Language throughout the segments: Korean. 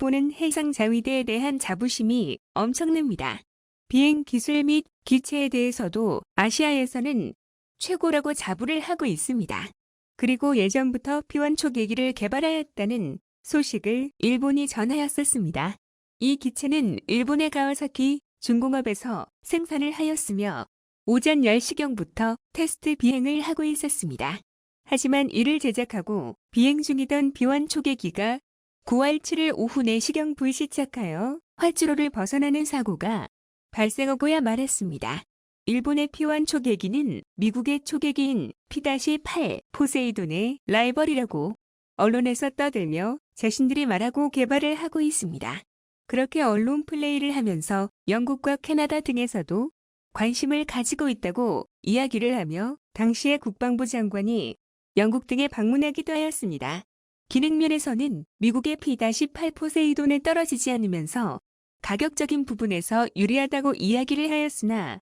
일본은 해상 자위대에 대한 자부심이 엄청납니다. 비행 기술 및 기체에 대해서도 아시아에서는 최고라고 자부를 하고 있습니다. 그리고 예전부터 P1 초계기를 개발하였다는 소식을 일본이 전하였었습니다. 이 기체는 일본의 가와사키 중공업에서 생산을 하였으며 오전 10시경부터 테스트 비행을 하고 있었습니다. 하지만 이를 제작하고 비행 중이던 B1 초계기가 9월 7일 오후 4시경 불시착하여 활주로를 벗어나는 사고가 발생하고야 말았습니다. 일본의 P1 초계기는 미국의 초계기인 P-8 포세이돈의 라이벌이라고 언론에서 떠들며 자신들이 말하고 개발을 하고 있습니다. 그렇게 언론 플레이를 하면서 영국과 캐나다 등에서도 관심을 가지고 있다고 이야기를 하며 당시의 국방부 장관이 영국 등에 방문하기도 하였습니다. 기능면에서는 미국의 P-8 포세이돈에 떨어지지 않으면서 가격적인 부분에서 유리하다고 이야기를 하였으나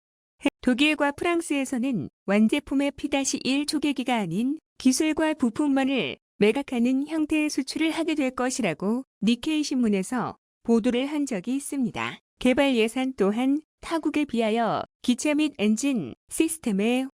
독일과 프랑스에서는 완제품의 P-1 초계기가 아닌 기술과 부품만을 매각하는 형태의 수출을 하게 될 것이라고 니케이 신문에서 보도를 한 적이 있습니다. 개발 예산 또한 타국에 비하여 기체 및 엔진 시스템에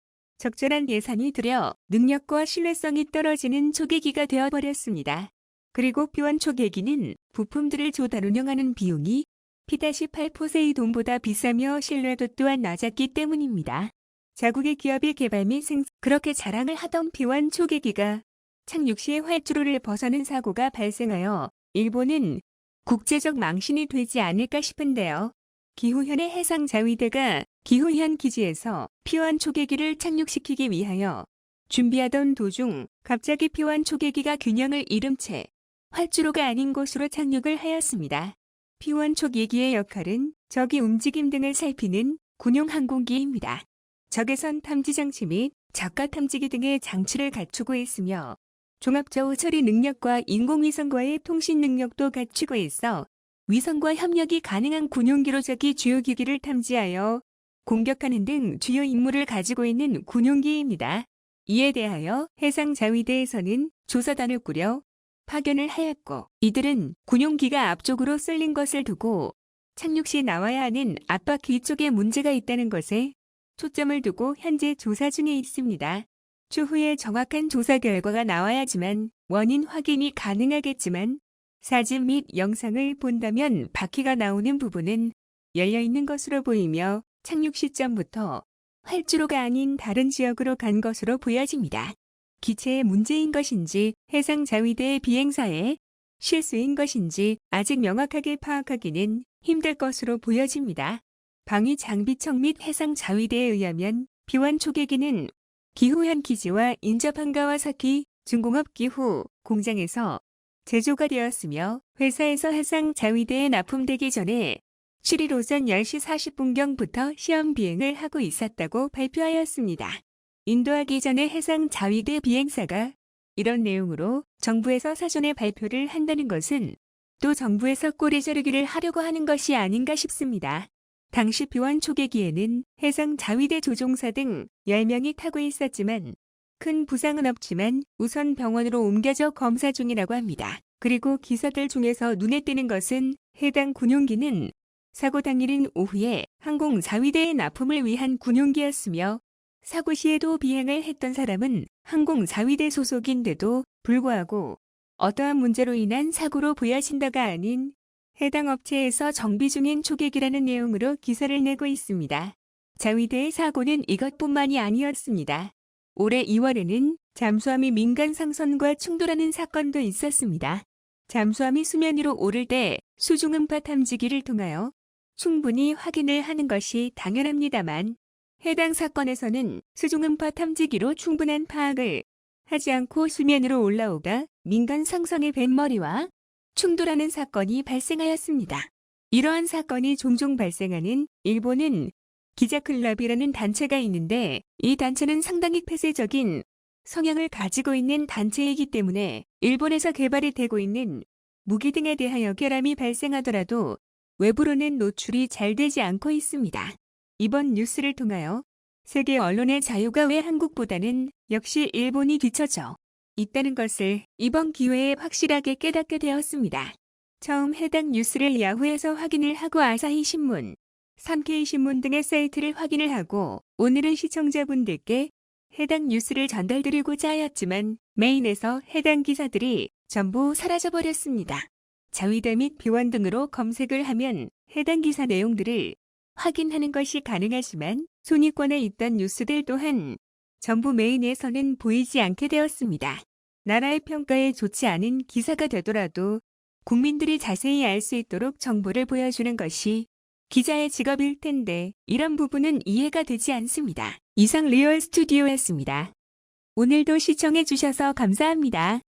적절한 예산이 들여 능력과 신뢰성이 떨어지는 초계기가 되어버렸습니다. 그리고 P1 초계기는 부품들을 조달 운영하는 비용이 P-8 포세이돈보다 비싸며 신뢰도 또한 낮았기 때문입니다. 자국의 기업이 개발 및 그렇게 자랑을 하던 P1 초계기가 착륙 시에 활주로를 벗어난 사고가 발생하여 일본은 국제적 망신이 되지 않을까 싶은데요. 기후현의 해상 자위대가 기후현 기지에서 P1 초계기를 착륙시키기 위하여 준비하던 도중 갑자기 P1 초계기가 균형을 잃은 채 활주로가 아닌 곳으로 착륙을 하였습니다. P1 초계기의 역할은 적의 움직임 등을 살피는 군용 항공기입니다. 적외선 탐지 장치 및 저가 탐지기 등의 장치를 갖추고 있으며 종합저우 처리 능력과 인공위성과의 통신 능력도 갖추고 있어 위성과 협력이 가능한 군용기로 적이 주요 기기를 탐지하여 공격하는 등 주요 임무를 가지고 있는 군용기입니다. 이에 대하여 해상자위대에서는 조사단을 꾸려 파견을 하였고 이들은 군용기가 앞쪽으로 쏠린 것을 두고 착륙 시 나와야 하는 앞바퀴 쪽에 문제가 있다는 것에 초점을 두고 현재 조사 중에 있습니다. 추후에 정확한 조사 결과가 나와야지만 원인 확인이 가능하겠지만 사진 및 영상을 본다면 바퀴가 나오는 부분은 열려있는 것으로 보이며 착륙 시점부터 활주로가 아닌 다른 지역으로 간 것으로 보여집니다. 기체의 문제인 것인지 해상자위대의 비행사의 실수인 것인지 아직 명확하게 파악하기는 힘들 것으로 보여집니다. 방위장비청 및 해상자위대에 의하면 B1 초계기는 기후현 기지와 인접한 가와사키 중공업 기후 공장에서 제조가 되었으며 회사에서 해상자위대에 납품되기 전에 7일 오전 10시 40분경부터 시험 비행을 하고 있었다고 발표하였습니다. 인도하기 전에 해상자위대 비행사가 이런 내용으로 정부에서 사전에 발표를 한다는 것은 또 정부에서 꼬리 자르기를 하려고 하는 것이 아닌가 싶습니다. 당시 B1 초계기에는 해상자위대 조종사 등 10명이 타고 있었지만 큰 부상은 없지만 우선 병원으로 옮겨져 검사 중이라고 합니다. 그리고 기사들 중에서 눈에 띄는 것은 해당 군용기는 사고 당일인 오후에 항공자위대의 납품을 위한 군용기였으며 사고 시에도 비행을 했던 사람은 항공자위대 소속인데도 불구하고 어떠한 문제로 인한 사고로 보여진다가 아닌 해당 업체에서 정비 중인 초계기라는 내용으로 기사를 내고 있습니다. 자위대의 사고는 이것뿐만이 아니었습니다. 올해 2월에는 잠수함이 민간 상선과 충돌하는 사건도 있었습니다. 잠수함이 수면 위로 오를 때 수중음파 탐지기를 통하여 충분히 확인을 하는 것이 당연합니다만 해당 사건에서는 수중음파 탐지기로 충분한 파악을 하지 않고 수면 위로 올라오다 민간 상선의 뱃머리와 충돌하는 사건이 발생하였습니다. 이러한 사건이 종종 발생하는 일본은 기자클럽이라는 단체가 있는데 이 단체는 상당히 폐쇄적인 성향을 가지고 있는 단체이기 때문에 일본에서 개발이 되고 있는 무기 등에 대하여 결함이 발생하더라도 외부로는 노출이 잘 되지 않고 있습니다. 이번 뉴스를 통하여 세계 언론의 자유가 왜 한국보다는 역시 일본이 뒤처져 있다는 것을 이번 기회에 확실하게 깨닫게 되었습니다. 처음 해당 뉴스를 야후에서 확인을 하고 아사히 신문, 3K 신문 등의 사이트를 확인을 하고 오늘은 시청자분들께 해당 뉴스를 전달드리고자 하였지만 메인에서 해당 기사들이 전부 사라져버렸습니다. 자위대 및 비원 등으로 검색을 하면 해당 기사 내용들을 확인하는 것이 가능하지만 순위권에 있던 뉴스들 또한 전부 메인에서는 보이지 않게 되었습니다. 나라의 평가에 좋지 않은 기사가 되더라도 국민들이 자세히 알 수 있도록 정보를 보여주는 것이 기자의 직업일 텐데 이런 부분은 이해가 되지 않습니다. 이상 리얼 스튜디오였습니다. 오늘도 시청해 주셔서 감사합니다.